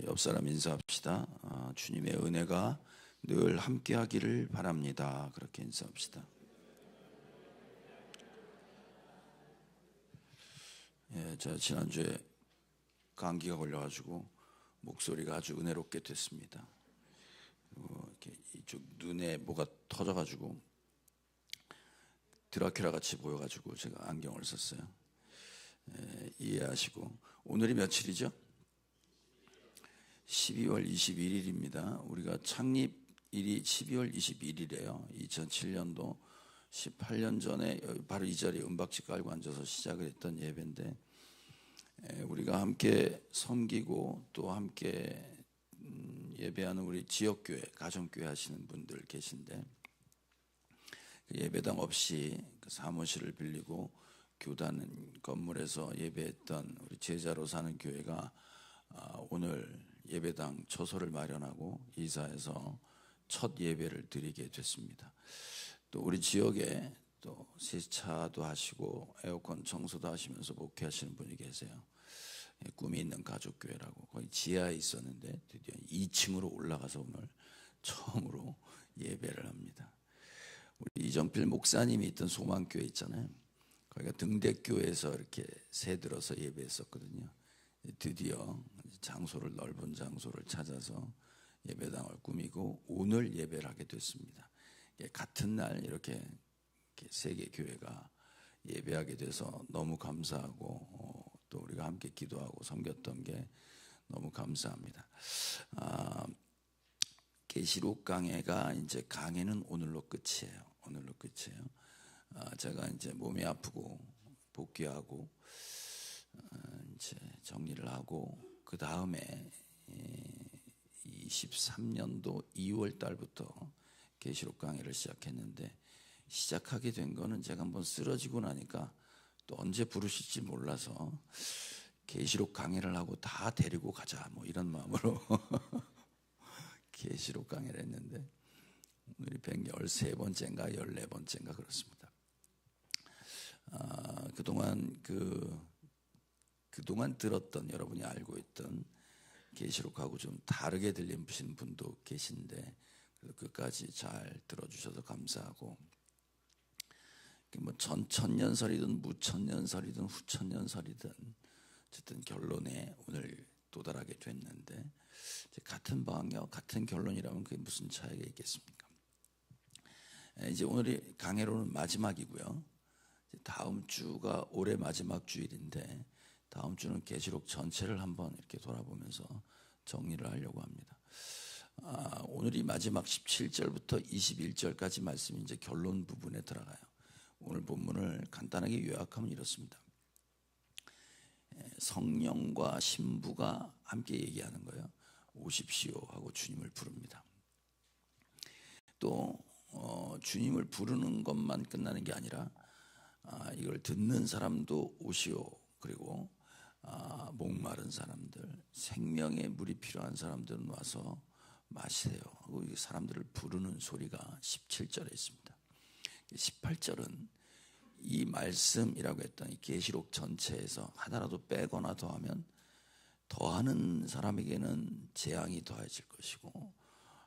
옆 사람 인사합시다. 주님의 은혜가 늘 함께하기를 바랍니다. 그렇게 인사합시다. 제가 지난주에 감기가 걸려가지고 목소리가 아주 은혜롭게 됐습니다. 이렇게 이쪽 눈에 뭐가 터져가지고 드라큘라 같이 보여가지고 제가 안경을 썼어요. 이해하시고. 오늘이 며칠이죠? 12월 21일입니다. 우리가 창립일이 12월 21일이에요. 2007년도 18년 전에 바로 이 자리에 은박지 깔고 앉아서 시작을 했던 예배인데, 우리가 함께 섬기고 또 함께 예배하는 우리 지역교회, 가정교회 하시는 분들 계신데, 그 예배당 없이 그 사무실을 빌리고 교단 건물에서 예배했던 우리 제자로 사는 교회가 오늘 예배당 처소를 마련하고 이사해서 첫 예배를 드리게 됐습니다. 또 우리 지역에 또 세차도 하시고 에어컨 청소도 하시면서 목회하시는 분이 계세요. 꿈이 있는 가족교회라고. 거기 지하에 있었는데 드디어 2층으로 올라가서 오늘 처음으로 예배를 합니다. 우리 이정필 목사님이 있던 소망교회 있잖아요. 거기가 등대교회에서 이렇게 새 들어서 예배했었거든요. 드디어 장소를, 넓은 장소를 찾아서 예배당을 꾸미고 오늘 예배를 하게 됐습니다. 같은 날 이렇게 세 개 교회가 예배하게 돼서 너무 감사하고, 또 우리가 함께 기도하고 섬겼던 게 너무 감사합니다. 계시록 강해가 이제 강해는 오늘로 끝이에요. 오늘로 끝이에요. 제가 이제 몸이 아프고 복귀하고 이제 정리를 하고, 그 다음에 23년도 2월 달부터 계시록 강의를 시작했는데, 시작하게 된 거는 제가 한번 쓰러지고 나니까 또 언제 부르실지 몰라서 계시록 강의를 하고 다 데리고 가자 뭐 이런 마음으로 계시록 강의를 했는데, 오늘이 113번째인가 14번째인가 그렇습니다. 그동안 들었던, 여러분이 알고 있던 계시록하고 좀 다르게 들리신 분도 계신데, 그래서 끝까지 잘 들어주셔서 감사하고, 뭐 전천년설이든 무천년설이든 후천년설이든 어쨌든 결론에 오늘 도달하게 됐는데, 같은 방향, 같은 결론이라면 그게 무슨 차이가 있겠습니까? 이제 오늘이 강해로는 마지막이고요. 다음 주가 올해 마지막 주일인데, 다음 주는 계시록 전체를 한번 이렇게 돌아보면서 정리를 하려고 합니다. 오늘이 마지막 17절부터 21절까지 말씀이 이제 결론 부분에 들어가요. 오늘 본문을 간단하게 요약하면 이렇습니다. 성령과 신부가 함께 얘기하는 거예요. 오십시오 하고 주님을 부릅니다. 또 주님을 부르는 것만 끝나는 게 아니라 이걸 듣는 사람도 오시오. 그리고 목마른 사람들, 생명의 물이 필요한 사람들은 와서 마시세요 하고 이 사람들을 부르는 소리가 17절에 있습니다. 18절은 이 말씀이라고 했던 이 계시록 전체에서 하나라도 빼거나 더하면 더하는 사람에게는 재앙이 더해질 것이고,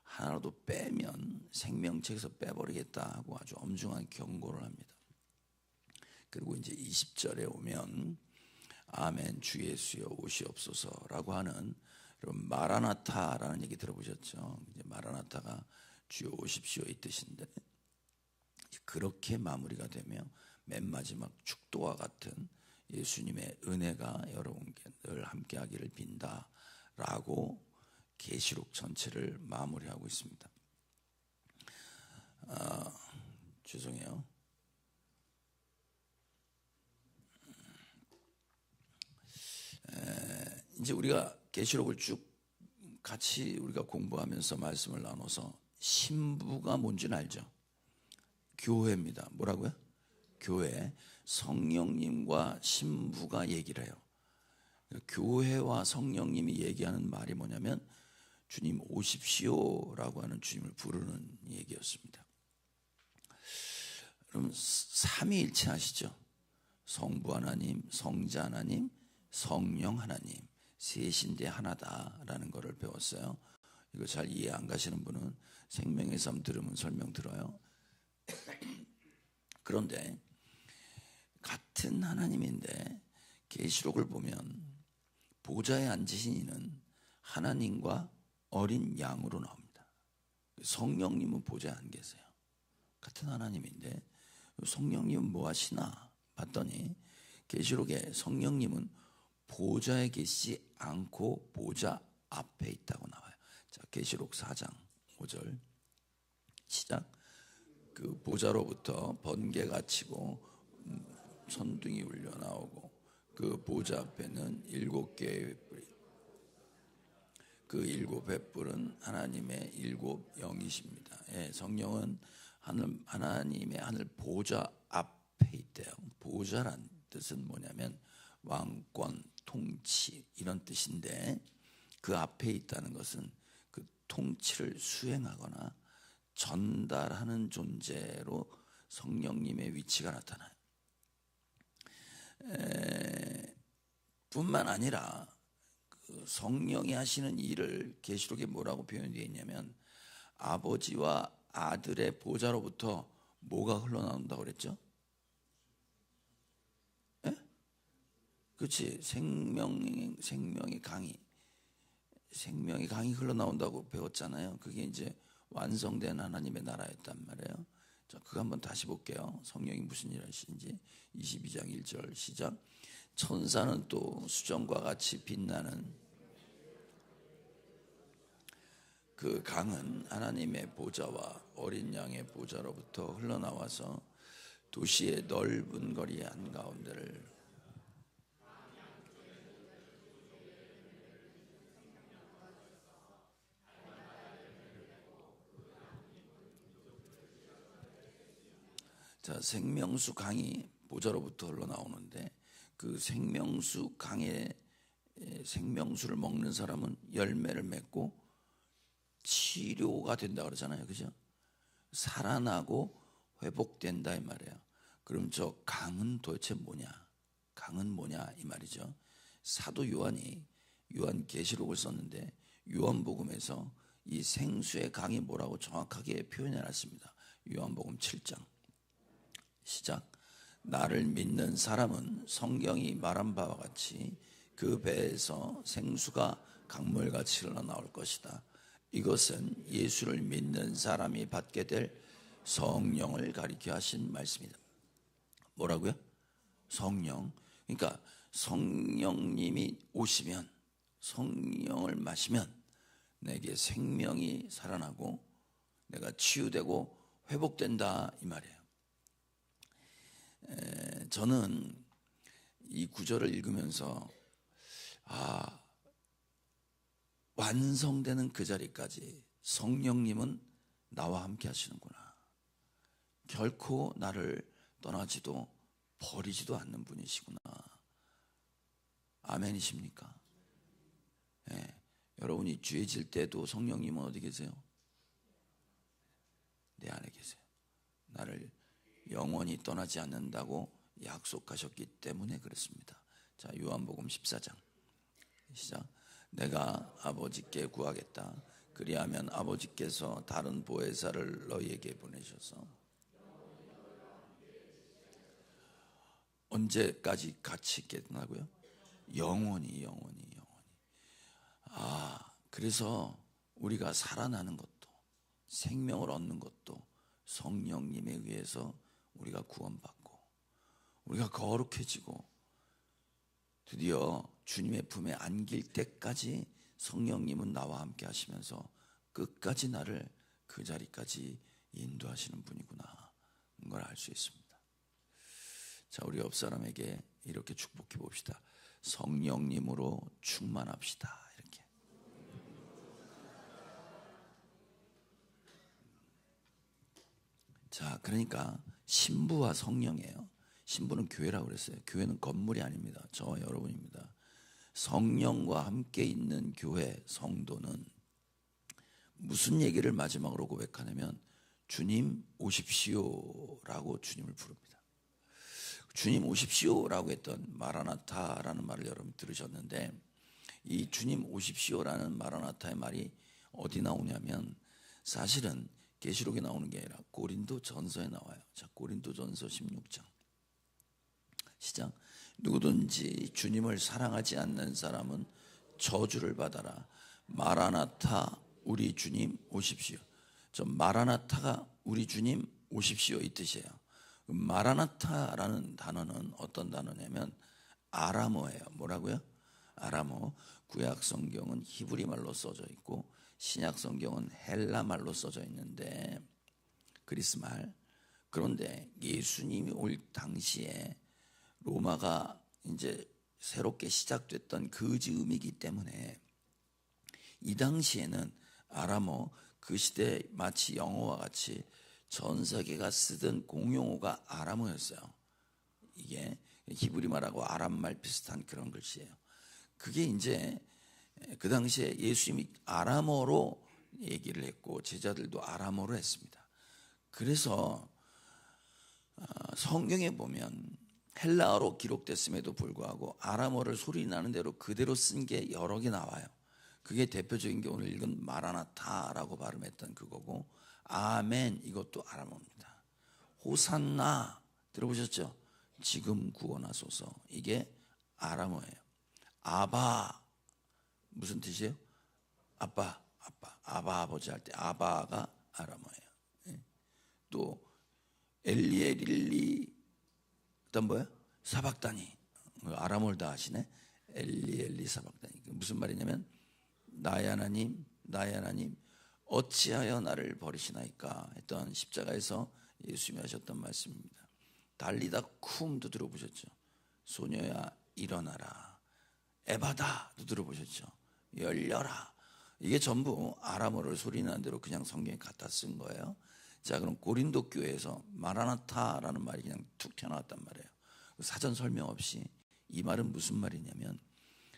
하나라도 빼면 생명책에서 빼버리겠다 하고 아주 엄중한 경고를 합니다. 그리고 이제 20절에 오면 아멘 주 예수여 오시옵소서라고 하는, 여러분 마라나타라는 얘기 들어보셨죠? 이제 마라나타가 주여 오십시오 이 뜻인데, 그렇게 마무리가 되며 맨 마지막 축도와 같은 예수님의 은혜가 여러분께 늘 함께하기를 빈다라고 계시록 전체를 마무리하고 있습니다. 죄송해요. 이제 우리가 계시록을 쭉 같이 우리가 공부하면서 말씀을 나눠서 신부가 뭔지는 알죠? 교회입니다. 뭐라고요? 교회. 성령님과 신부가 얘기를 해요. 교회와 성령님이 얘기하는 말이 뭐냐면 주님 오십시오라고 하는 주님을 부르는 얘기였습니다. 그럼 삼위일체 아시죠? 성부 하나님, 성자 하나님, 성령 하나님, 셋인데 하나다라는 것을 배웠어요. 이거 잘 이해 안 가시는 분은 생명의 삶 들으면 설명 들어요. 그런데 같은 하나님인데 계시록을 보면 보좌에 앉으신 이는 하나님과 어린 양으로 나옵니다. 성령님은 보좌에 안 계세요. 같은 하나님인데 성령님은 뭐 하시나 봤더니 계시록에 성령님은 보좌에 계시지 않고 보좌 앞에 있다고 나와요. 자, 계시록 4장 5절 시작. 그 보좌로부터 번개가 치고 천둥이 울려 나오고 그 보좌 앞에는 7개의 횃불이, 그 7횃불은 하나님의 7영이십니다. 예, 성령은 하나님의 하늘 보좌 앞에 있대요. 보좌란 뜻은 뭐냐면 왕권, 통치 이런 뜻인데 그 앞에 있다는 것은 그 통치를 수행하거나 전달하는 존재로 성령님의 위치가 나타나요. 뿐만 아니라 그 성령이 하시는 일을 계시록에 뭐라고 표현되어 있냐면 아버지와 아들의 보좌로부터 뭐가 흘러나온다고 그랬죠? 예? 그렇지. 생명의 강이 흘러나온다고 배웠잖아요. 그게 이제 완성된 하나님의 나라였단 말이에요. 자, 그거 한번 다시 볼게요. 성령이 무슨 일을 하시는지. 22장 1절 시작. 천사는 또 수정과 같이 빛나는 그 강은 하나님의 보좌와 어린 양의 보좌로부터 흘러나와서 도시의 넓은 거리 한가운데를 자, 생명수 강이 보좌로부터 흘러나오는데 그 생명수 강에 생명수를 먹는 사람은 열매를 맺고 치료가 된다 그러잖아요. 그죠? 살아나고 회복된다 이 말이에요. 그럼 저 강은 도대체 뭐냐? 강은 뭐냐 이 말이죠. 사도 요한이 요한계시록을 썼는데 요한복음에서 이 생수의 강이 뭐라고 정확하게 표현해 놨습니다. 요한복음 7장 시작. 나를 믿는 사람은 성경이 말한 바와 같이 그 배에서 생수가 강물같이 흘러나올 것이다. 이것은 예수를 믿는 사람이 받게 될 성령을 가리켜 하신 말씀이다. 뭐라고요? 성령. 그러니까 성령님이 오시면, 성령을 마시면 내게 생명이 살아나고 내가 치유되고 회복된다 이 말이에요. 저는 이 구절을 읽으면서 완성되는 그 자리까지 성령님은 나와 함께 하시는구나. 결코 나를 떠나지도 버리지도 않는 분이시구나. 아멘이십니까? 네. 여러분이 죄질 때도 성령님은 어디 계세요? 내 안에 계세요. 나를 영원히 떠나지 않는다고 약속하셨기 때문에 그렇습니다. 자, 요한복음 14장 시작. 내가 아버지께 구하겠다. 그리하면 아버지께서 다른 보혜사를 너희에게 보내셔서 언제까지 같이 있겠다고요? 영원히. 그래서 우리가 살아나는 것도 생명을 얻는 것도 성령님에 의해서 우리가 구원받고 우리가 거룩해지고 드디어 주님의 품에 안길 때까지 성령님은 나와 함께 하시면서 끝까지 나를 그 자리까지 인도하시는 분이구나 걸 알 수 있습니다. 자, 우리 옆 사람에게 이렇게 축복해 봅시다. 성령님으로 충만합시다. 이렇게. 자, 그러니까 신부와 성령이에요. 신부는 교회라고 그랬어요. 교회는 건물이 아닙니다. 저와 여러분입니다. 성령과 함께 있는 교회, 성도는 무슨 얘기를 마지막으로 고백하냐면 주님 오십시오라고 주님을 부릅니다. 주님 오십시오라고 했던 마라나타라는 말을 여러분 들으셨는데 이 주님 오십시오라는 마라나타의 말이 어디 나오냐면 사실은 계시록에 나오는 게 아니라 고린도전서에 나와요. 자, 고린도전서 16장 시작. 누구든지 주님을 사랑하지 않는 사람은 저주를 받아라. 마라나타 우리 주님 오십시오. 저 마라나타가 우리 주님 오십시오 이 뜻이에요. 마라나타라는 단어는 어떤 단어냐면 아람어예요. 뭐라고요? 아람어. 구약 성경은 히브리 말로 써져 있고 신약 성경은 헬라 말로 써져 있는데 그리스 말. 그런데 예수님이 올 당시에 로마가 이제 새롭게 시작됐던 그 즈음이기 때문에 이 당시에는 아람어, 그 시대 마치 영어와 같이 전 세계가 쓰던 공용어가 아람어였어요. 이게 히브리 말하고 아람 말 비슷한 그런 글씨예요. 그게 이제 그 당시에 예수님이 아람어로 얘기를 했고 제자들도 아람어로 했습니다. 그래서 성경에 보면 헬라어로 기록됐음에도 불구하고 아람어를 소리 나는 대로 그대로 쓴 게 여러 개 나와요. 그게 대표적인 게 오늘 읽은 마라나타라고 발음했던 그거고 아멘 이것도 아람어입니다. 호산나 들어보셨죠? 지금 구원하소서 이게 아람어예요. 아바 무슨 뜻이에요? 아빠 아바 아버지 할 때 아바가 아람어예요. 또 엘리엘리 그다음 뭐야? 사박다니 아람어를 다 하시네. 엘리 사박다니 무슨 말이냐면 나의 하나님 어찌하여 나를 버리시나이까 했던 십자가에서 예수님이 하셨던 말씀입니다. 달리다 쿰도 들어보셨죠? 소녀야 일어나라. 에바다도 들어보셨죠? 열려라. 이게 전부 아람어를 소리나는 대로 그냥 성경에 갖다 쓴 거예요. 자, 그럼 고린도 교회에서 마라나타라는 말이 그냥 툭 튀어나왔단 말이에요. 사전 설명 없이 이 말은 무슨 말이냐면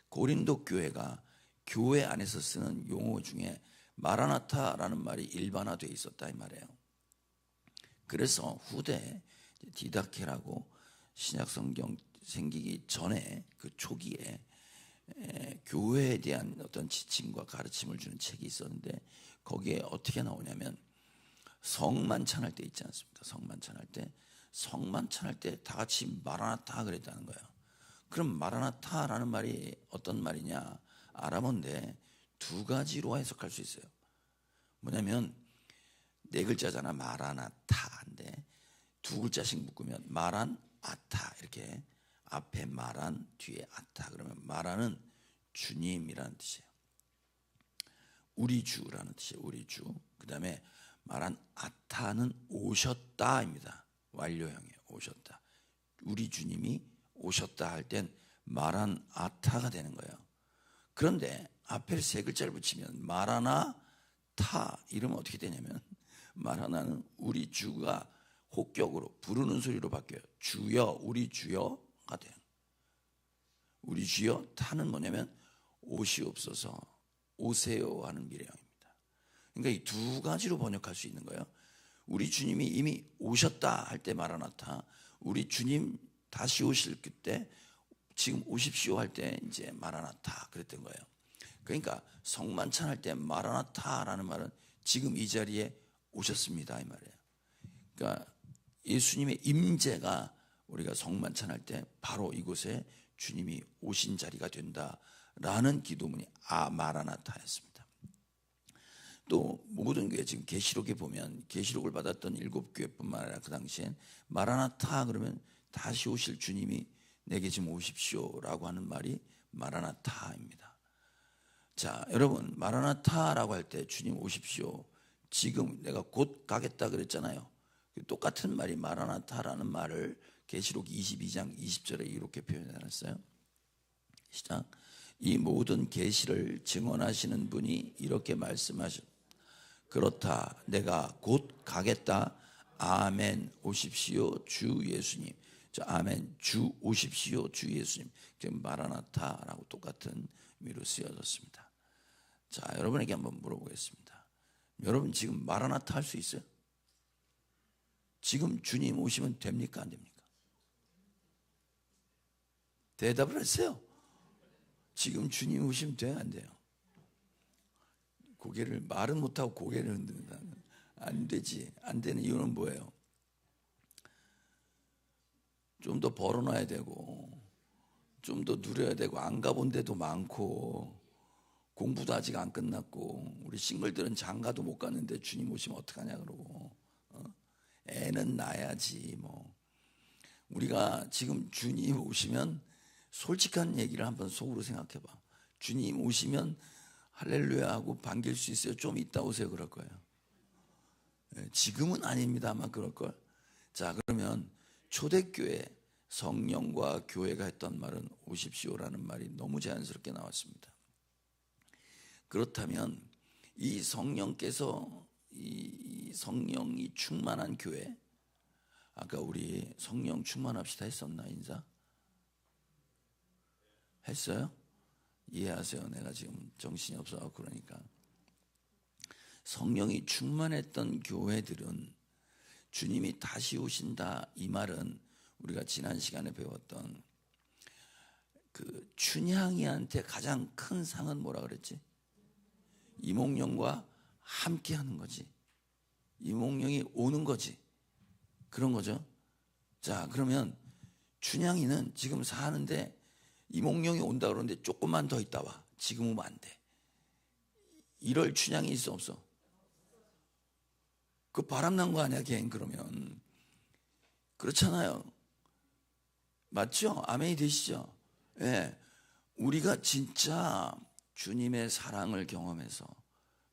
고린도 교회가 교회 안에서 쓰는 용어 중에 마라나타라는 말이 일반화되어 있었다 이 말이에요. 그래서 후대 디다케라고 신약 성경 생기기 전에 그 초기에 교회에 대한 어떤 지침과 가르침을 주는 책이 있었는데 거기에 어떻게 나오냐면 성만찬할 때 있지 않습니까? 성만찬할 때 다 같이 마라나타 그랬다는 거예요. 그럼 마라나타라는 말이 어떤 말이냐? 아람어인데 두 가지로 해석할 수 있어요. 뭐냐면 네 글자잖아. 마라나타인데 두 글자씩 묶으면 마란 아타 이렇게 앞에 마란 뒤에 아타 그러면 마란은 주님이라는 뜻이에요. 우리 주라는 뜻이에요. 우리 주. 그다음에 마란 아타는 오셨다입니다. 완료형이에요. 오셨다. 우리 주님이 오셨다 할 땐 마란 아타가 되는 거예요. 그런데 앞에 세 글자를 붙이면 마라나타 이러면 어떻게 되냐면 마라나는 우리 주가 혹격으로 부르는 소리로 바뀌어요. 주여 우리 주여가 돼요. 우리 주여 타는 뭐냐면 오시옵소서 오세요 하는 미래형입니다. 그러니까 이 두 가지로 번역할 수 있는 거예요. 우리 주님이 이미 오셨다 할 때 마라나타, 우리 주님 다시 오실 그때 지금 오십시오 할 때 이제 마라나타 그랬던 거예요. 그러니까 성만찬 할 때 마라나타라는 말은 지금 이 자리에 오셨습니다 이 말이에요. 그러니까 예수님의 임재가 우리가 성만찬 할 때 바로 이곳에 주님이 오신 자리가 된다라는 기도문이 마라나타였습니다. 또 모든 교회 지금 계시록에 보면 계시록을 받았던 7교회뿐만 아니라 그 당시엔 마라나타 그러면 다시 오실 주님이 내게 지금 오십시오라고 하는 말이 마라나타입니다. 자, 여러분 마라나타라고 할 때 주님 오십시오. 지금 내가 곧 가겠다 그랬잖아요. 똑같은 말이 마라나타라는 말을 계시록 22장 20절에 이렇게 표현해놨어요. 시작. 이 모든 계시를 증언하시는 분이 이렇게 말씀하셨. 그렇다. 내가 곧 가겠다. 아멘. 오십시오. 주 예수님. 아멘. 주 오십시오. 주 예수님. 지금 마라나타라고 똑같은 의미로 쓰여졌습니다. 자, 여러분에게 한번 물어보겠습니다. 여러분 지금 마라나타 할 수 있어요? 지금 주님 오시면 됩니까? 안 됩니까? 대답을 하세요. 지금 주님 오시면 돼요, 안 돼요? 고개를 말은 못하고 고개를 흔든다. 안 되지. 안 되는 이유는 뭐예요? 좀 더 벌어놔야 되고 좀 더 누려야 되고 안 가본 데도 많고 공부도 아직 안 끝났고 우리 싱글들은 장가도 못 갔는데 주님 오시면 어떡하냐 그러고 애는 낳아야지 뭐. 우리가 지금 주님 오시면 솔직한 얘기를 한번 속으로 생각해봐. 주님 오시면 할렐루야 하고 반길 수 있어요? 좀 이따 오세요 그럴 거예요. 지금은 아닙니다만 그럴걸. 자, 그러면 초대교회 성령과 교회가 했던 말은 오십시오라는 말이 너무 자연스럽게 나왔습니다. 그렇다면 이 성령께서 이 성령이 충만한 교회, 아까 우리 성령 충만합시다 했었나? 인사? 했어요? 이해하세요? 내가 지금 정신이 없어서 그러니까. 성령이 충만했던 교회들은 주님이 다시 오신다 이 말은 우리가 지난 시간에 배웠던 그 춘향이한테 가장 큰 상은 뭐라 그랬지? 이몽룡과 함께 하는 거지. 이몽룡이 오는 거지. 그런 거죠. 자, 그러면 춘향이는 지금 사는데 이몽룡이 온다 그러는데 조금만 더 있다 와. 지금 오면 안 돼. 이럴 춘향이 있어 없어? 그 바람난 거 아니야 걔는. 그러면 그렇잖아요. 맞죠? 아멘이 되시죠? 예. 우리가 진짜 주님의 사랑을 경험해서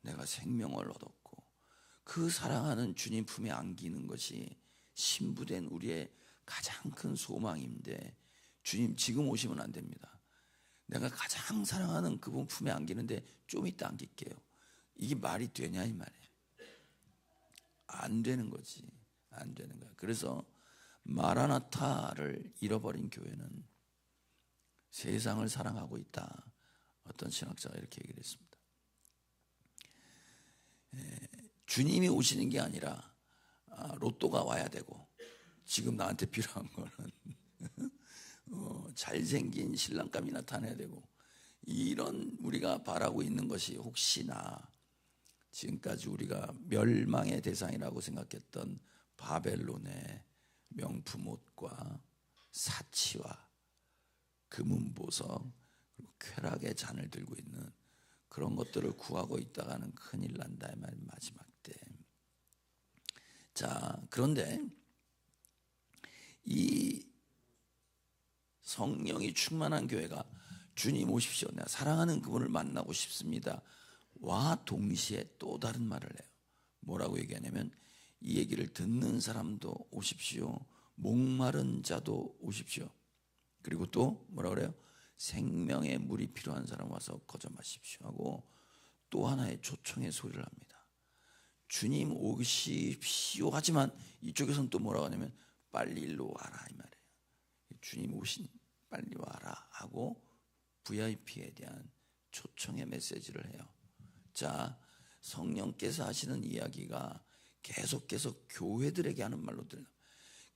내가 생명을 얻었고 그 사랑하는 주님 품에 안기는 것이 신부된 우리의 가장 큰 소망인데 주님 지금 오시면 안 됩니다. 내가 가장 사랑하는 그분 품에 안기는데 좀 이따 안길게요. 이게 말이 되냐 이 말이에요. 안 되는 거지. 안 되는 거야. 그래서 마라나타를 잃어버린 교회는 세상을 사랑하고 있다. 어떤 신학자가 이렇게 얘기를 했습니다. 주님이 오시는 게 아니라 로또가 와야 되고 지금 나한테 필요한 거는 잘생긴 신랑감이 나타나야 되고 이런 우리가 바라고 있는 것이 혹시나 지금까지 우리가 멸망의 대상이라고 생각했던 바벨론의 명품 옷과 사치와 금은보석 그리고 쾌락의 잔을 들고 있는 그런 것들을 구하고 있다가는 큰일 난다 이 말. 마지막 때. 자, 그런데 이 성령이 충만한 교회가 주님 오십시오, 내가 사랑하는 그분을 만나고 싶습니다 와 동시에 또 다른 말을 해요. 뭐라고 얘기하냐면 이 얘기를 듣는 사람도 오십시오, 목마른 자도 오십시오, 그리고 또 뭐라 그래요? 생명의 물이 필요한 사람 와서 거저 마십시오 하고 또 하나의 초청의 소리를 합니다. 주님 오십시오 하지만 이쪽에서는 또 뭐라고 하냐면 빨리 일로 와라 이 말이에요. 주님 오시니 빨리 와라 하고 VIP에 대한 초청의 메시지를 해요. 자, 성령께서 하시는 이야기가 계속해서 교회들에게 하는 말로 들려.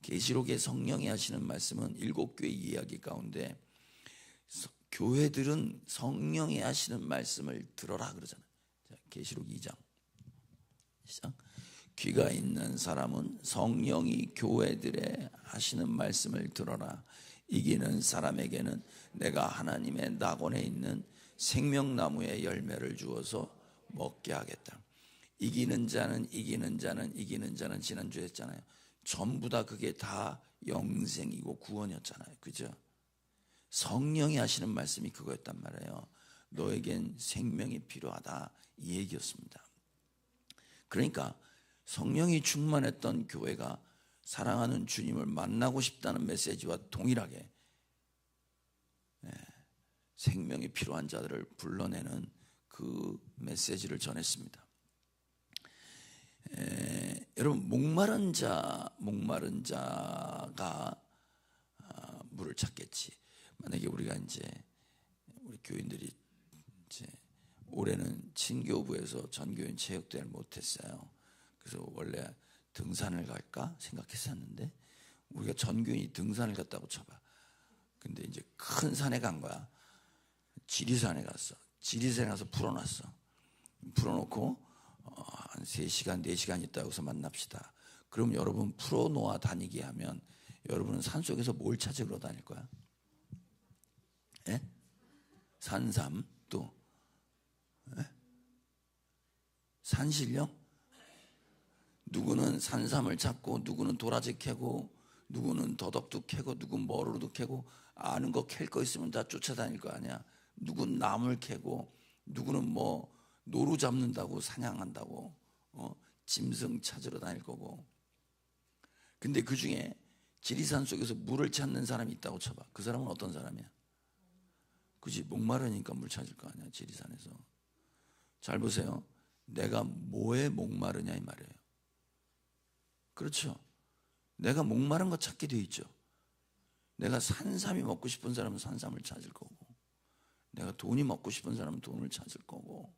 계시록에 성령이 하시는 말씀은 7교회 이야기 가운데 교회들은 성령이 하시는 말씀을 들어라 그러잖아요. 계시록 2장 시작. 귀가 있는 사람은 성령이 교회들에 하시는 말씀을 들어라. 이기는 사람에게는 내가 하나님의 낙원에 있는 생명나무의 열매를 주어서 먹게 하겠다. 이기는 자는 지난주에 했잖아요. 전부 다 그게 다 영생이고 구원이었잖아요. 그죠? 성령이 하시는 말씀이 그거였단 말이에요. 너에겐 생명이 필요하다 이 얘기였습니다. 그러니까 성령이 충만했던 교회가 사랑하는 주님을 만나고 싶다는 메시지와 동일하게 생명이 필요한 자들을 불러내는 그 메시지를 전했습니다. 여러분 목마른 자가 물을 찾겠지. 만약에 우리가 이제 우리 교인들이 이제 올해는 친교부에서 전교인 체육대회를 못했어요. 그래서 원래 등산을 갈까 생각했었는데 우리가 전교인이 등산을 갔다고 쳐봐. 근데 이제 큰 산에 간 거야. 지리산에 갔어. 지리산에 가서 풀어놨어. 풀어놓고 한 3시간 4시간 있다 여기서 만납시다. 그럼 여러분 풀어놓아 다니게 하면 여러분은 산속에서 뭘 찾으러 다닐 거야? 예? 산삼 또 예? 산신령? 누구는 산삼을 찾고 누구는 도라지 캐고 누구는 더덕도 캐고 누구는 머루도 캐고 아는 거 캘 거 있으면 다 쫓아다닐 거 아니야. 누구는 나물 캐고 누구는 뭐 노루 잡는다고 사냥한다고 짐승 찾으러 다닐 거고. 근데 그중에 지리산 속에서 물을 찾는 사람이 있다고 쳐봐. 그 사람은 어떤 사람이야? 그치, 목마르니까 물 찾을 거 아니야. 지리산에서. 잘 보세요. 내가 뭐에 목마르냐 이 말이에요. 그렇죠. 내가 목마른 거 찾게 돼 있죠. 내가 산삼이 먹고 싶은 사람은 산삼을 찾을 거고, 내가 돈이 먹고 싶은 사람은 돈을 찾을 거고.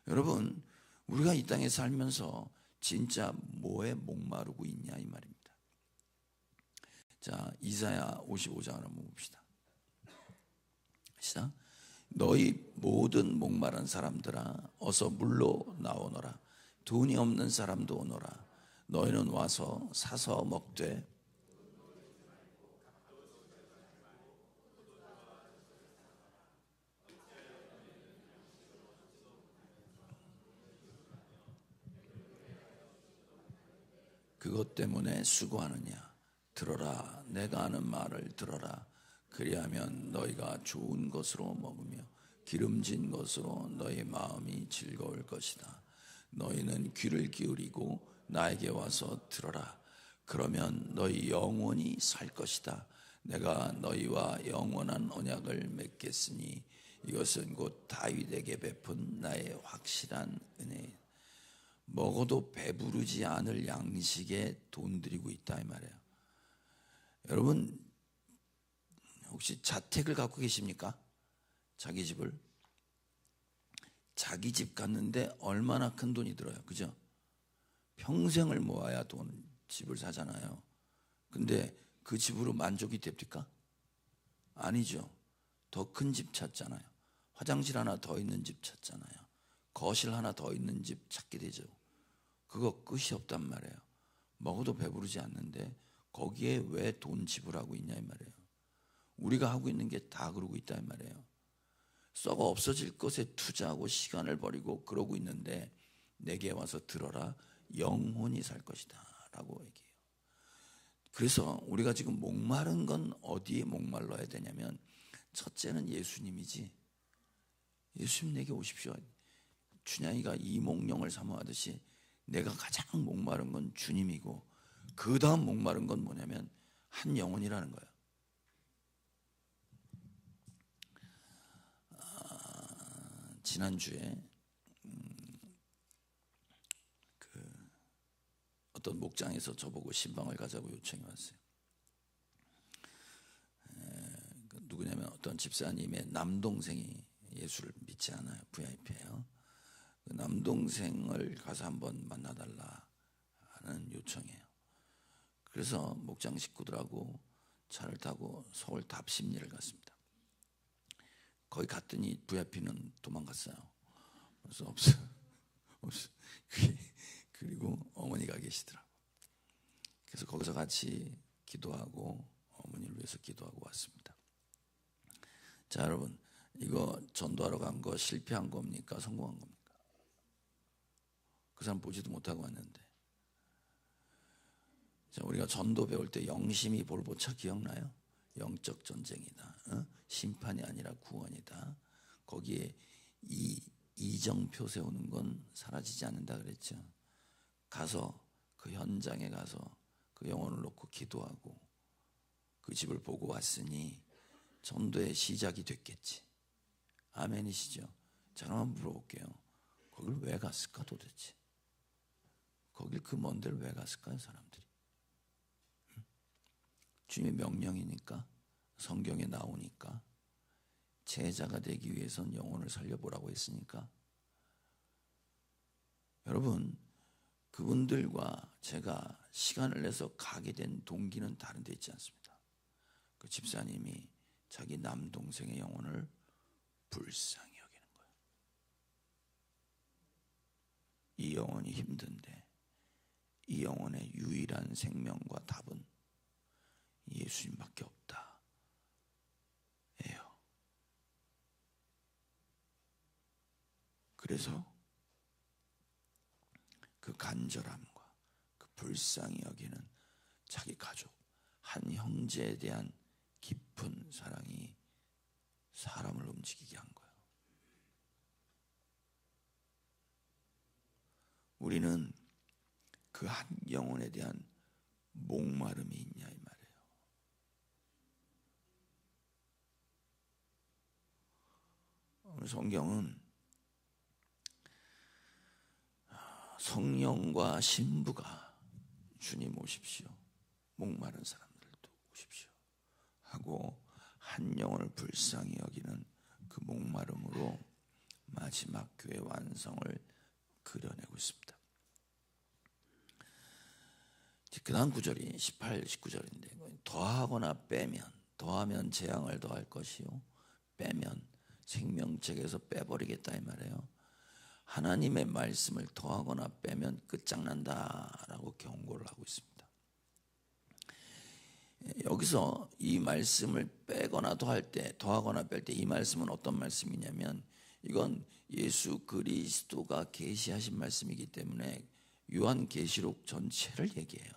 여러분, 우리가 이 땅에 살면서 진짜 뭐에 목마르고 있냐 이 말입니다. 자, 이사야 55장을 한번 봅시다. 시작. 너희 모든 목마른 사람들아 어서 물로 나오너라. 돈이 없는 사람도 오너라. 너희는 와서 사서 먹되 그것 때문에 수고하느냐. 들어라. 내가 하는 말을 들어라. 그리하면 너희가 좋은 것으로 먹으며 기름진 것으로 너희 마음이 즐거울 것이다. 너희는 귀를 기울이고 나에게 와서 들어라. 그러면 너희 영원히 살 것이다. 내가 너희와 영원한 언약을 맺겠으니 이것은 곧 다윗에게 베푼 나의 확실한 은혜. 먹어도 배부르지 않을 양식에 돈 들이고 있다 이 말이에요. 여러분 혹시 자택을 갖고 계십니까? 자기 집을. 자기 집 갔는데 얼마나 큰 돈이 들어요. 그죠? 평생을 모아야 집을 사잖아요. 근데 그 집으로 만족이 됩니까? 아니죠. 더 큰 집 찾잖아요. 화장실 하나 더 있는 집 찾잖아요. 거실 하나 더 있는 집 찾게 되죠. 그거 끝이 없단 말이에요. 먹어도 배부르지 않는데 거기에 왜 돈 지불하고 있냐 이 말이에요. 우리가 하고 있는 게 다 그러고 있다 이 말이에요. 썩어 없어질 것에 투자하고 시간을 버리고 그러고 있는데 내게 와서 들어라. 영혼이 살 것이다 라고 얘기해요. 그래서 우리가 지금 목마른 건 어디에 목말라야 되냐면 첫째는 예수님이지. 예수님 내게 오십시오. 춘향이가 이몽룡을 사모하듯이 내가 가장 목마른 건 주님이고 그 다음 목마른 건 뭐냐면 한 영혼이라는 거야. 지난주에 어떤 목장에서 저보고 신방을 가자고 요청이 왔어요. 누구냐면 어떤 집사님의 남동생이 예수를 믿지 않아요. VIP예요. 그 남동생을 가서 한번 만나달라 하는 요청이에요. 그래서 목장 식구들하고 차를 타고 서울 답심리를 갔습니다. 거기 갔더니 VIP는 도망갔어요. 그래서 없어. 그리고 어머니가 계시더라고. 그래서 거기서 같이 기도하고 어머니를 위해서 기도하고 왔습니다. 자, 여러분, 이거 전도하러 간 거 실패한 겁니까? 성공한 겁니까? 그 사람 보지도 못하고 왔는데. 자, 우리가 전도 배울 때 영심이 볼보차 기억나요? 영적 전쟁이다. 심판이 아니라 구원이다. 거기에 이정표 세우는 건 사라지지 않는다 그랬죠. 가서 그 현장에 가서 그 영혼을 놓고 기도하고 그 집을 보고 왔으니 전도의 시작이 됐겠지. 아멘이시죠? 자, 그럼 한번 물어볼게요. 거길 왜 갔을까 도대체? 거길 그 먼 데를 왜 갔을까요 사람들이? 주님의 명령이니까, 성경에 나오니까, 제자가 되기 위해서는 영혼을 살려보라고 했으니까. 여러분, 그분들과 제가 시간을 내서 가게 된 동기는 다른 데 있지 않습니다. 그 집사님이 자기 남동생의 영혼을 불쌍히 여기는 거예요. 이 영혼이 힘든데 이 영혼의 유일한 생명과 답은 예수님밖에 없다 예요. 그래서 그 간절함과 그 불쌍히 여기는 자기 가족, 한 형제에 대한 깊은 사랑이 사람을 움직이게 한 거예요. 우리는 그 한 영혼에 대한 목마름이 있냐 이 말이에요. 오늘 성경은 성령과 신부가 주님 오십시오, 목마른 사람들도 오십시오 하고 한 영혼을 불쌍히 여기는 그 목마름으로 마지막 교회 완성을 그려내고 있습니다. 그 다음 구절이 18, 19절인데 더하거나 빼면, 더하면 재앙을 더할 것이요 빼면 생명책에서 빼버리겠다 이 말이에요. 하나님의 말씀을 더하거나 빼면 끝장난다라고 경고를 하고 있습니다. 여기서 이 말씀을 빼거나 더할 때, 더하거나 뺄 때 이 말씀은 어떤 말씀이냐면 이건 예수 그리스도가 계시하신 말씀이기 때문에 요한계시록 전체를 얘기해요.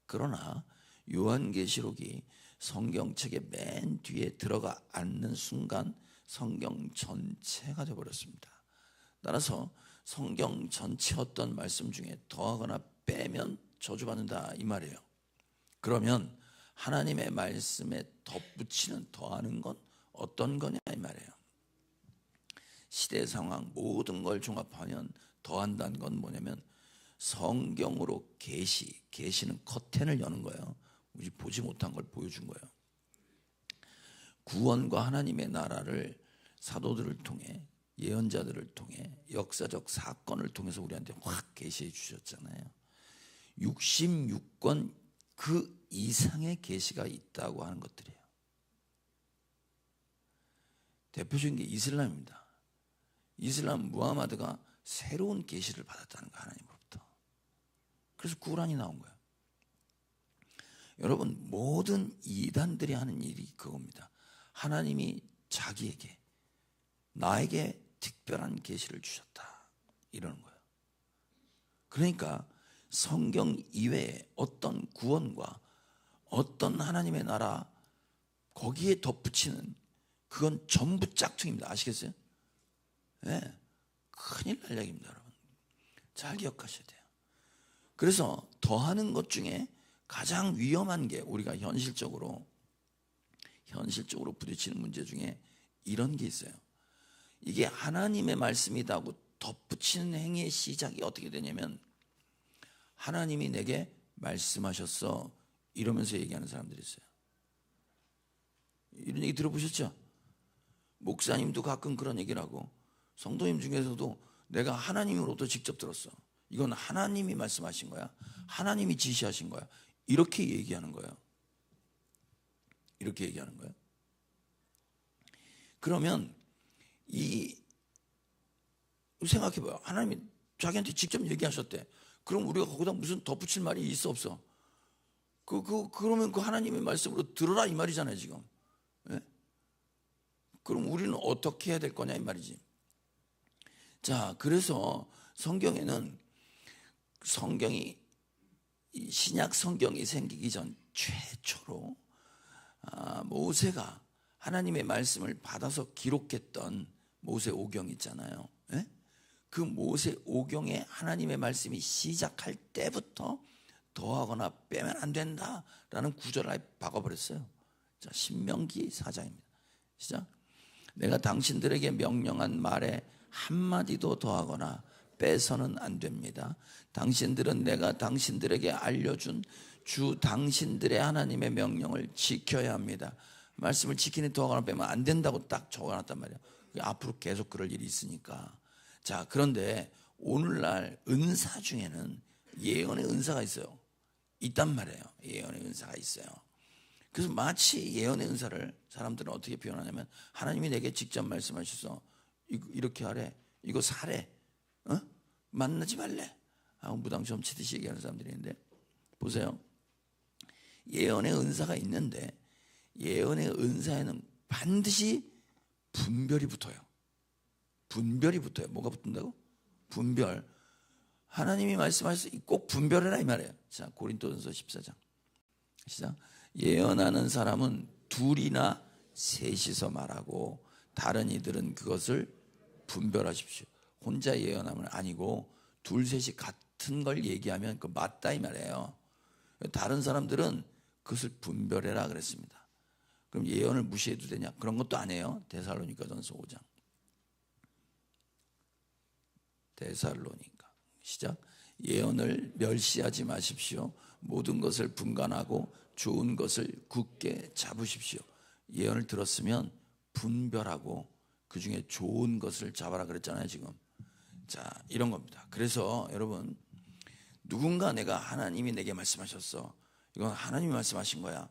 그러나 요한계시록이 성경책의 맨 뒤에 들어가 앉는 순간 성경 전체가 되어버렸습니다. 따라서 성경 전체 어떤 말씀 중에 더하거나 빼면 저주받는다 이 말이에요. 그러면 하나님의 말씀에 덧붙이는, 더하는 건 어떤 거냐 이 말이에요. 시대 상황 모든 걸 종합하면 더한다는 건 뭐냐면 성경으로 계시는 커튼을 여는 거예요. 우리 보지 못한 걸 보여준 거예요. 구원과 하나님의 나라를 사도들을 통해, 예언자들을 통해, 역사적 사건을 통해서 우리한테 확 계시해 주셨잖아요. 66권 그 이상의 계시가 있다고 하는 것들이에요. 대표적인 게 이슬람입니다. 이슬람 무하마드가 새로운 계시를 받았다는 거, 하나님으로부터. 그래서 구란이 나온 거예요. 여러분, 모든 이단들이 하는 일이 그겁니다. 하나님이 자기에게, 나에게 특별한 계시를 주셨다 이러는 거예요. 그러니까 성경 이외에 어떤 구원과 어떤 하나님의 나라 거기에 덧붙이는 그건 전부 짝퉁입니다. 아시겠어요? 네, 큰일 날 얘기입니다, 여러분. 잘 기억하셔야 돼요. 그래서 더하는 것 중에 가장 위험한 게 우리가 현실적으로 부딪히는 문제 중에 이런 게 있어요. 이게 하나님의 말씀이다고 덧붙이는 행위의 시작이 어떻게 되냐면 하나님이 내게 말씀하셨어 이러면서 얘기하는 사람들이 있어요. 이런 얘기 들어보셨죠? 목사님도 가끔 그런 얘기를 하고 성도님 중에서도 내가 하나님으로부터 직접 들었어. 이건 하나님이 말씀하신 거야. 하나님이 지시하신 거야. 이렇게 얘기하는 거예요. 이렇게 얘기하는 거예요. 그러면 생각해봐요. 하나님이 자기한테 직접 얘기하셨대. 그럼 우리가 거기다 무슨 덧붙일 말이 있어 없어? 그러면 그 하나님의 말씀으로 들어라 이 말이잖아요 지금. 네? 그럼 우리는 어떻게 해야 될 거냐 이 말이지. 자, 그래서 성경에는 신약 성경이 생기기 전 최초로 모세가 하나님의 말씀을 받아서 기록했던 모세 오경 있잖아요. 예? 그 모세 오경에 하나님의 말씀이 시작할 때부터 더하거나 빼면 안 된다라는 구절을 아예 박아버렸어요. 자, 신명기 4장입니다. 시작. 내가 당신들에게 명령한 말에 한마디도 더하거나 빼서는 안 됩니다. 당신들은 내가 당신들에게 알려준 주 당신들의 하나님의 명령을 지켜야 합니다. 말씀을 지키는 더하거나 빼면 안 된다고 딱 적어놨단 말이에요. 앞으로 계속 그럴 일이 있으니까. 자, 그런데 오늘날 은사 중에는 예언의 은사가 있어요. 있단 말이에요. 예언의 은사가 있어요. 그래서 마치 예언의 은사를 사람들은 어떻게 표현하냐면 하나님이 내게 직접 말씀하셔서 이렇게 하래, 이거 사래, 만나지 말래 하고 무당점 치듯이 얘기하는 사람들이 있는데, 보세요. 예언의 은사가 있는데 예언의 은사에는 반드시 분별이 붙어요. 분별이 붙어요. 뭐가 붙는다고? 분별. 하나님이 말씀하셔서 꼭 분별해라 이 말이에요. 자, 고린도전서 14장 시작. 예언하는 사람은 둘이나 셋이서 말하고 다른 이들은 그것을 분별하십시오. 혼자 예언하면 아니고 둘 셋이 같은 걸 얘기하면 그 맞다 이 말이에요. 다른 사람들은 그것을 분별해라 그랬습니다. 그럼 예언을 무시해도 되냐? 그런 것도 아니에요. 데살로니가전서 5장. 데살로니가 시작. 예언을 멸시하지 마십시오. 모든 것을 분간하고 좋은 것을 굳게 잡으십시오. 예언을 들었으면 분별하고 그 중에 좋은 것을 잡아라 그랬잖아요 지금. 자, 이런 겁니다. 그래서 여러분, 누군가 내가 하나님이 내게 말씀하셨어, 이건 하나님이 말씀하신 거야,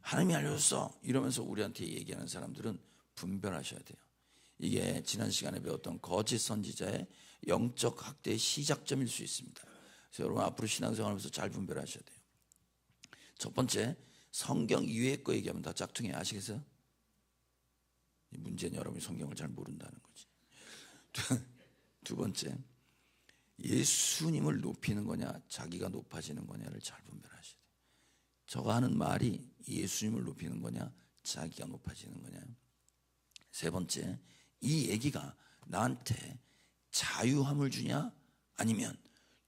하나님이 알려줬어 이러면서 우리한테 얘기하는 사람들은 분별하셔야 돼요. 이게 지난 시간에 배웠던 거짓 선지자의 영적 학대의 시작점일 수 있습니다. 그래서 여러분 앞으로 신앙생활하면서 잘 분별하셔야 돼요. 첫 번째, 성경 이외의 거 얘기하면 다 짝퉁해. 아시겠어요? 문제는 여러분이 성경을 잘 모른다는 거지. 두 번째, 예수님을 높이는 거냐 자기가 높아지는 거냐를 잘 분별하셔야 돼요. 저가 하는 말이 예수님을 높이는 거냐 자기가 높아지는 거냐. 세 번째, 이 얘기가 나한테 자유함을 주냐 아니면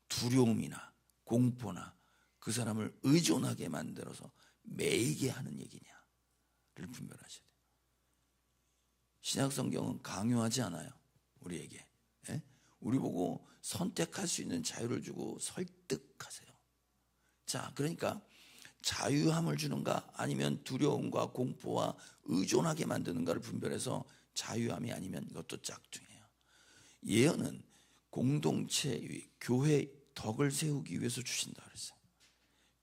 두려움이나 공포나 그 사람을 의존하게 만들어서 매이게 하는 얘기냐를 분별하셔야 돼요. 신약성경은 강요하지 않아요. 우리에게. 예? 우리 보고 선택할 수 있는 자유를 주고 설득하세요. 자, 그러니까 자유함을 주는가 아니면 두려움과 공포와 의존하게 만드는가를 분별해서 자유함이 아니면 이것도 짝퉁이에요. 예언은 공동체, 교회 덕을 세우기 위해서 주신다 그랬어요.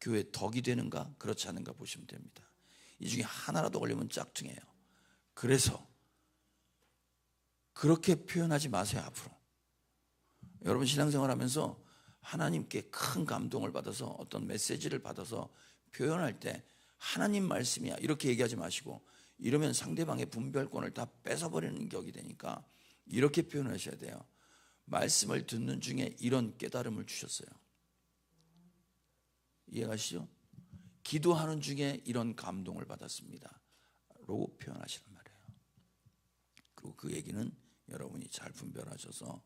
교회 덕이 되는가 그렇지 않은가 보시면 됩니다. 이 중에 하나라도 걸리면 짝퉁이에요. 그래서 그렇게 표현하지 마세요. 앞으로 여러분 신앙생활 하면서 하나님께 큰 감동을 받아서 어떤 메시지를 받아서 표현할 때 하나님 말씀이야 이렇게 얘기하지 마시고, 이러면 상대방의 분별권을 다 뺏어버리는 격이 되니까 이렇게 표현하셔야 돼요. 말씀을 듣는 중에 이런 깨달음을 주셨어요. 이해가시죠? 기도하는 중에 이런 감동을 받았습니다 라고 표현하시란 말이에요. 그리고 그 얘기는 여러분이 잘 분별하셔서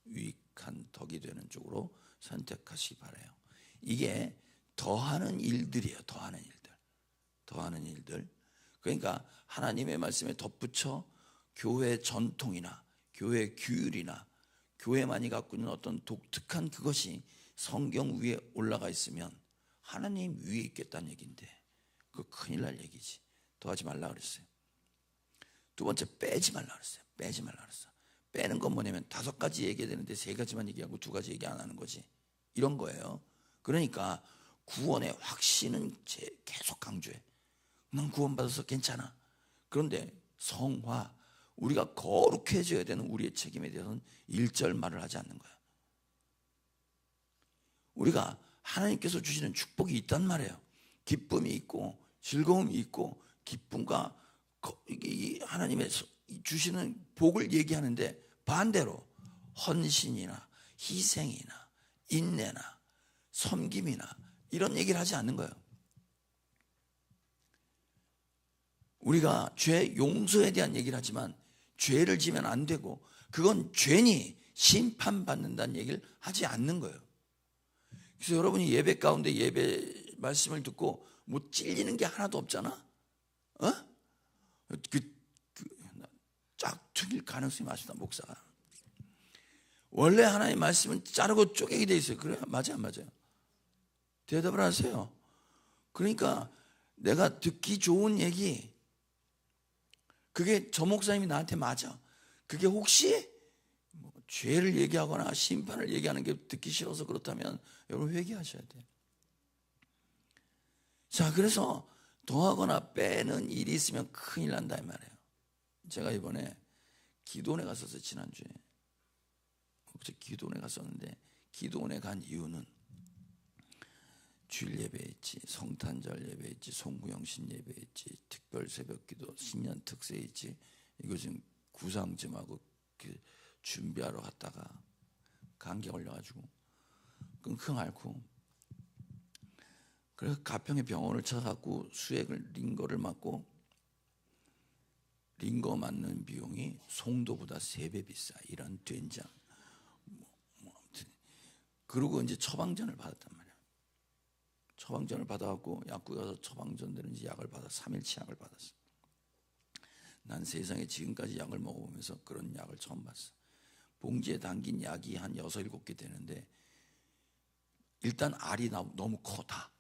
유익한 덕이 되는 쪽으로 선택하시기 바라요. 이게 더하는 일들이에요. 더하는 일들. 그러니까 하나님의 말씀에 덧붙여 교회 전통이나 교회 규율이나 교회만이 갖고 있는 어떤 독특한 그것이 성경 위에 올라가 있으면 하나님 위에 있겠다는 얘기인데 그거 큰일 날 얘기지. 더하지 말라 그랬어요. 두 번째, 빼지 말라 그랬어요. 빼는 건 뭐냐면 5가지 얘기해야 되는데 3가지만 얘기하고 2가지 얘기 안 하는 거지. 이런 거예요. 그러니까 구원의 확신은 계속 강조해. 넌 구원받아서 괜찮아. 그런데 성화, 우리가 거룩해져야 되는 우리의 책임에 대해서는 1절 말을 하지 않는 거야. 우리가 하나님께서 주시는 축복이 있단 말이에요. 기쁨이 있고 즐거움이 있고 기쁨과 하나님의 주시는 복을 얘기하는데 반대로 헌신이나 희생이나 인내나 섬김이나 이런 얘기를 하지 않는 거예요. 우리가 죄 용서에 대한 얘기를 하지만 죄를 지면 안 되고 그건 죄니 심판받는다는 얘기를 하지 않는 거예요. 그래서 여러분이 예배 가운데 예배 말씀을 듣고 뭐 찔리는 게 하나도 없잖아. 짝퉁일 가능성이 많습니다. 목사가 원래 하나님의 말씀은 자르고 쪼개게 돼 있어요. 그래요? 맞아요, 안 맞아요? 대답을 하세요. 그러니까 내가 듣기 좋은 얘기, 그게 저 목사님이 나한테 맞아. 그게 혹시 뭐 죄를 얘기하거나 심판을 얘기하는 게 듣기 싫어서 그렇다면 여러분 회개하셔야 돼요. 자, 그래서 더하거나 빼는 일이 있으면 큰일 난다 이 말이에요. 제가 이번에 기도원에 갔었어요. 지난주에 기도원에 갔었는데, 기도원에 간 이유는 주일 예배했지, 성탄절 예배했지, 송구영신 예배했지, 특별 새벽기도, 신년 특세 있지. 이거 지금 구상 좀 하고 준비하러 갔다가 감기 걸려가지고 끙끙 앓고, 그래서 가평에 병원을 찾아갖고 수액을 링거를 맞고, 링거 맞는 비용이 송도보다 3배 비싸. 이런 된장. 아무튼 그러고 이제 처방전을 받았단 말이야. 처방전을 받아갖고 약국에 가서 처방전 되는지 약을 받아 3일치 약을 받았어. 난 세상에 지금까지 약을 먹어보면서 그런 약을 처음 봤어. 봉지에 담긴 약이 한 6, 7개 되는데, 일단 알이 너무 커. 다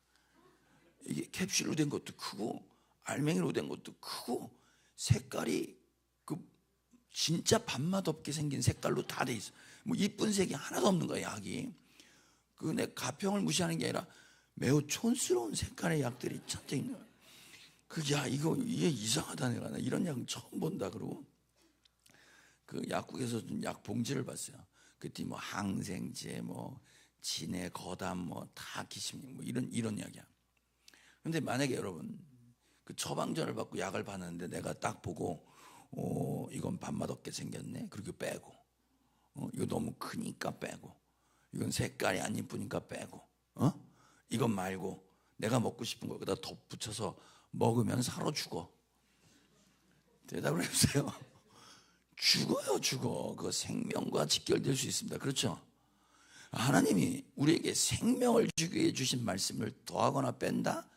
이게 캡슐로 된 것도 크고 알맹이로 된 것도 크고, 색깔이 진짜 밥맛 없게 생긴 색깔로 다 돼 있어. 뭐 이쁜 색이 하나도 없는 거야, 약이. 내 가평을 무시하는 게 아니라 매우 촌스러운 색깔의 약들이 천재 있는 거야. 이게 이상하다. 내가 이런 약은 처음 본다. 그러고 그 약국에서 준 약 봉지를 봤어요. 그때 뭐 항생제, 뭐 진해, 거담, 뭐 다 기심, 뭐 이런 약이야. 근데 만약에 여러분 그 처방전을 받고 약을 받는데 내가 딱 보고 이건 밥맛 없게 생겼네, 그리고 빼고, 이거 너무 크니까 빼고, 이건 색깔이 안 이쁘니까 빼고, 이건 말고 내가 먹고 싶은 거 여기다 덧붙여서 먹으면 살아 죽어. 대답을 해보세요. 죽어요, 죽어. 그 생명과 직결될 수 있습니다. 그렇죠? 하나님이 우리에게 생명을 주기 위해 주신 말씀을 더하거나 뺀다?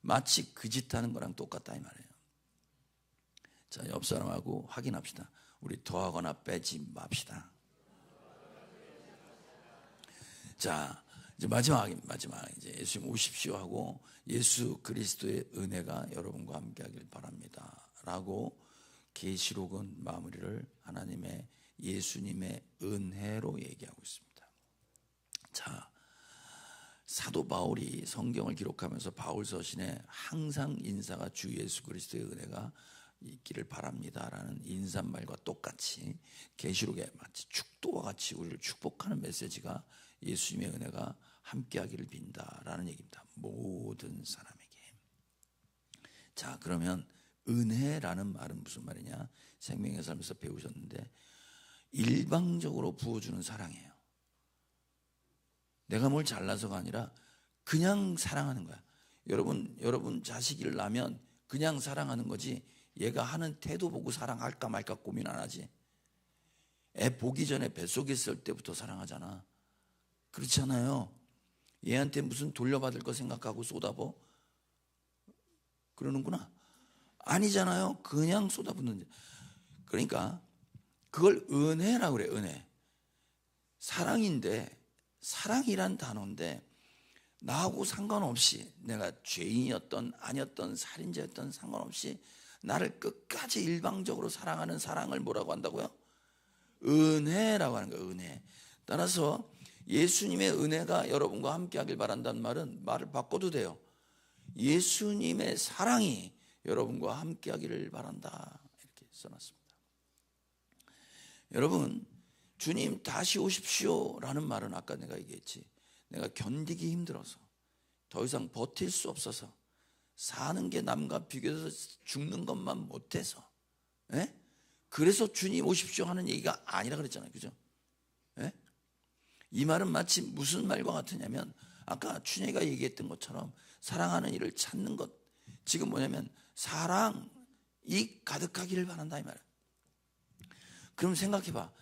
마치 그 짓 하는 거랑 똑같다 이 말이에요. 자, 옆 사람하고 확인합시다. 우리 더하거나 빼지 맙시다. 자, 이제 마지막 이제 예수님 오십시오 하고, 예수 그리스도의 은혜가 여러분과 함께하길 바랍니다라고 계시록은 마무리를 하나님의 예수님의 은혜로 얘기하고 있습니다. 자, 사도 바울이 성경을 기록하면서 바울 서신에 항상 인사가 주 예수 그리스도의 은혜가 있기를 바랍니다라는 인사말과 똑같이 계시록에 마치 축도와 같이 우리를 축복하는 메시지가 예수님의 은혜가 함께하기를 빈다라는 얘기입니다. 모든 사람에게. 자, 그러면 은혜라는 말은 무슨 말이냐? 생명의 삶에서 배우셨는데, 일방적으로 부어주는 사랑이에요. 내가 뭘 잘나서가 아니라 그냥 사랑하는 거야. 여러분 자식을 낳으면 그냥 사랑하는 거지, 얘가 하는 태도 보고 사랑할까 말까 고민 안 하지. 애 보기 전에 뱃속에 있을 때부터 사랑하잖아. 그렇잖아요. 얘한테 무슨 돌려받을 거 생각하고 쏟아부어? 그러는구나. 아니잖아요. 그냥 쏟아붓는. 그러니까 그걸 은혜라고 그래. 은혜. 사랑인데, 사랑이란 단어인데 나하고 상관없이, 내가 죄인이었던 아니었던 살인자였던 상관없이 나를 끝까지 일방적으로 사랑하는 사랑을 뭐라고 한다고요? 은혜라고 하는 거예요. 은혜. 따라서 예수님의 은혜가 여러분과 함께하길 바란다는 말을 바꿔도 돼요. 예수님의 사랑이 여러분과 함께하기를 바란다, 이렇게 써놨습니다. 여러분, 주님 다시 오십시오라는 말은 아까 내가 얘기했지, 내가 견디기 힘들어서, 더 이상 버틸 수 없어서, 사는 게 남과 비교해서 죽는 것만 못해서, 그래서 주님 오십시오 하는 얘기가 아니라 그랬잖아요. 그죠? 이 말은 마치 무슨 말과 같으냐면, 아까 춘혜가 얘기했던 것처럼 사랑하는 일을 찾는 것, 지금 뭐냐면 사랑이 가득하기를 바란다 이 말이에요. 그럼 생각해봐.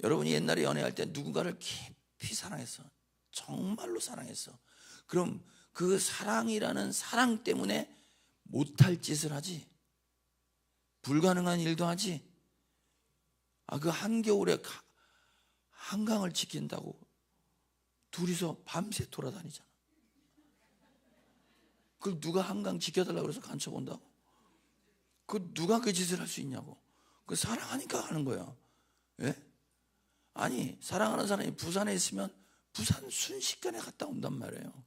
여러분이 옛날에 연애할 때 누군가를 깊이 사랑했어. 정말로 사랑했어. 그럼 그 사랑이라는 사랑 때문에 못할 짓을 하지, 불가능한 일도 하지. 그 한겨울에 한강을 지킨다고 둘이서 밤새 돌아다니잖아. 그걸 누가 한강 지켜달라고 그래서 간첩온다고? 누가 그 짓을 할 수 있냐고. 사랑하니까 하는 거야. 아니, 사랑하는 사람이 부산에 있으면 부산 순식간에 갔다 온단 말이에요.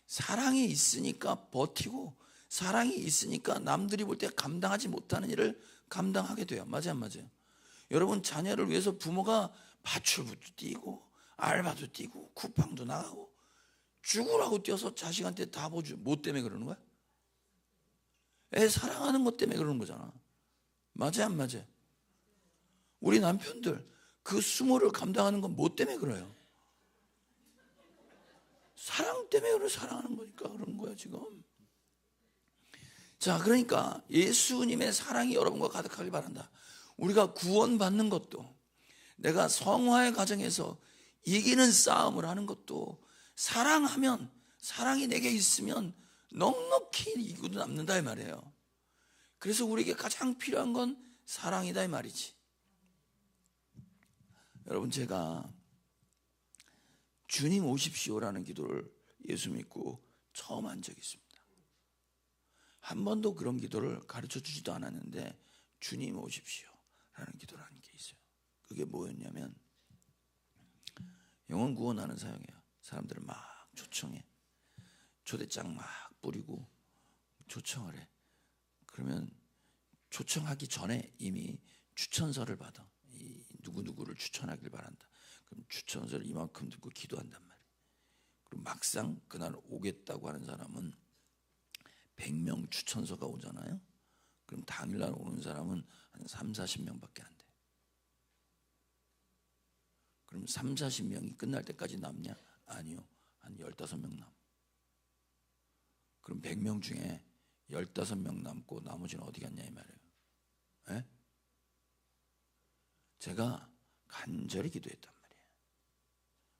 사랑이 있으니까 버티고, 사랑이 있으니까 남들이 볼 때 감당하지 못하는 일을 감당하게 돼요. 맞아요, 안 맞아요? 여러분, 자녀를 위해서 부모가 파출부도 뛰고 알바도 뛰고 쿠팡도 나가고 죽으라고 뛰어서 자식한테 다 보여줘. 뭐 때문에 그러는 거야? 애 사랑하는 것 때문에 그러는 거잖아. 맞아요, 안 맞아요? 우리 남편들 그 수모를 감당하는 건 뭐 때문에 그래요? 사랑 때문에 그래. 사랑하는 거니까 그러는 거야 지금. 자, 그러니까 예수님의 사랑이 여러분과 가득하길 바란다. 우리가 구원받는 것도, 내가 성화의 과정에서 이기는 싸움을 하는 것도, 사랑하면, 사랑이 내게 있으면 넉넉히 이기고 남는다 이 말이에요. 그래서 우리에게 가장 필요한 건 사랑이다 이 말이지. 여러분, 제가 주님 오십시오라는 기도를 예수 믿고 처음 한 적이 있습니다. 한 번도 그런 기도를 가르쳐 주지도 않았는데 주님 오십시오 라는 기도를 한 게 있어요. 그게 뭐였냐면, 영혼 구원하는 사역이에요. 사람들을 막 초청해. 초대장 막 뿌리고 초청을 해. 그러면 초청하기 전에 이미 추천서를 받아. 이 누구누구를 추천하길 바란다. 그럼 추천서를 이만큼 듣고 기도한단 말이에요. 그리고 막상 그날 오겠다고 하는 사람은 100명 추천서가 오잖아요. 그럼 당일날 오는 사람은 한 3, 40명밖에 안 돼. 그럼 3, 40명이 끝날 때까지 남냐? 아니요. 한 15명 남. 그럼 100명 중에 15명 남고 나머지는 어디 갔냐 이 말이에요. 에? 제가 간절히 기도했단 말이에요.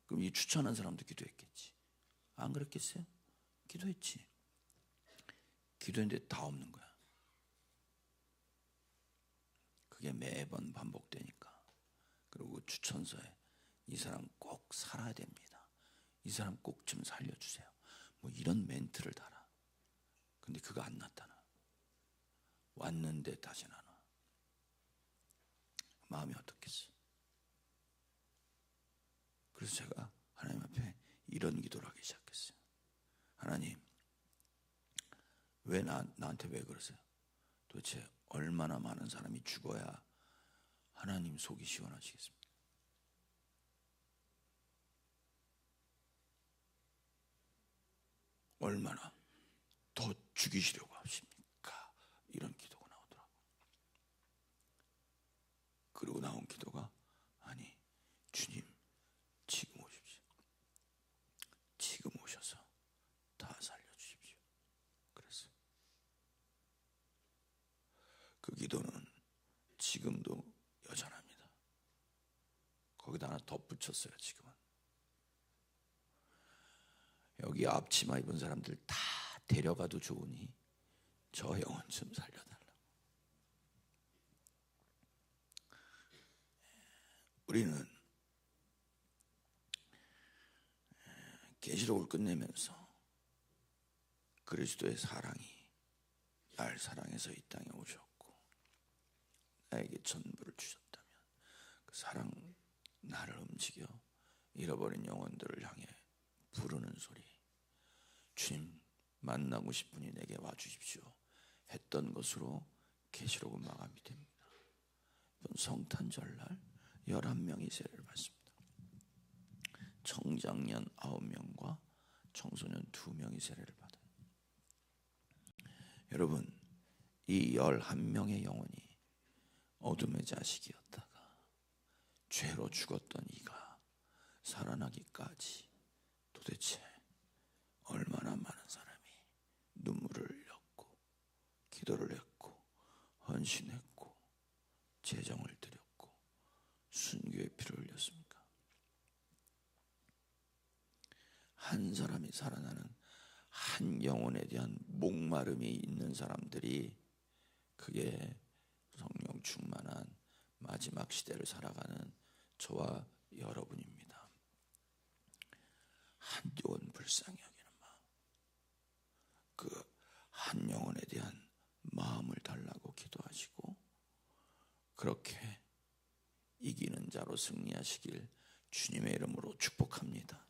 그럼 이 추천한 사람도 기도했겠지. 안 그랬겠어요? 기도했지. 기도했는데 다 없는 거야. 그게 매번 반복되니까. 그리고 추천서에 이 사람 꼭 살아야 됩니다. 이 사람 꼭 좀 살려주세요. 뭐 이런 멘트를 달아. 근데 그거 안 나타나. 왔는데 다시는 안 와. 마음이 어떻겠어? 그래서 제가 하나님 앞에 이런 기도를 하기 시작했어요. 하나님, 왜 나한테 왜 그러세요? 도대체 얼마나 많은 사람이 죽어야 하나님 속이 시원하시겠습니까? 얼마나 더 죽이시려고 하십니까? 이런 기도가 나오더라고. 그리고 나온 기도가, 아니 주님 지금 오십시오. 지금 오셔서 다 살려주십시오. 그랬어요. 그 기도는 지금도 여전합니다. 거기다 하나 덧붙였어요. 지금은 여기 앞치마 입은 사람들 다 데려가도 좋으니 저 영혼 좀 살려달라고. 우리는 계시록을 끝내면서 그리스도의 사랑이 날 사랑해서 이 땅에 오셨고 나에게 전부를 주셨다면 그 사랑 나를 움직여 잃어버린 영혼들을 향해 부르는 소리, 주님 만나고 싶으니 내게 와주십시오 했던 것으로 계시록은 마감이 됩니다. 이번 성탄절날 11명이 세례를 받습니다. 청장년 9명과 청소년 2명이 세례를 받아요. 여러분, 이 11명의 영혼이 어둠의 자식이었다가 죄로 죽었던 이가 살아나기까지 도대체 얼마나 많은 사람이 눈물을 흘렸고 기도를 했고 헌신했고 재정을 드렸고 순교의 피를 흘렸습니까? 한 사람이 살아나는, 한 영혼에 대한 목마름이 있는 사람들이, 그게 성령 충만한 마지막 시대를 살아가는 저와 여러분입니다. 한 영혼 불쌍히 여기는 마음, 그 한 영혼에 대한 마음을 달라고 기도하시고 그렇게 이기는 자로 승리하시길 주님의 이름으로 축복합니다.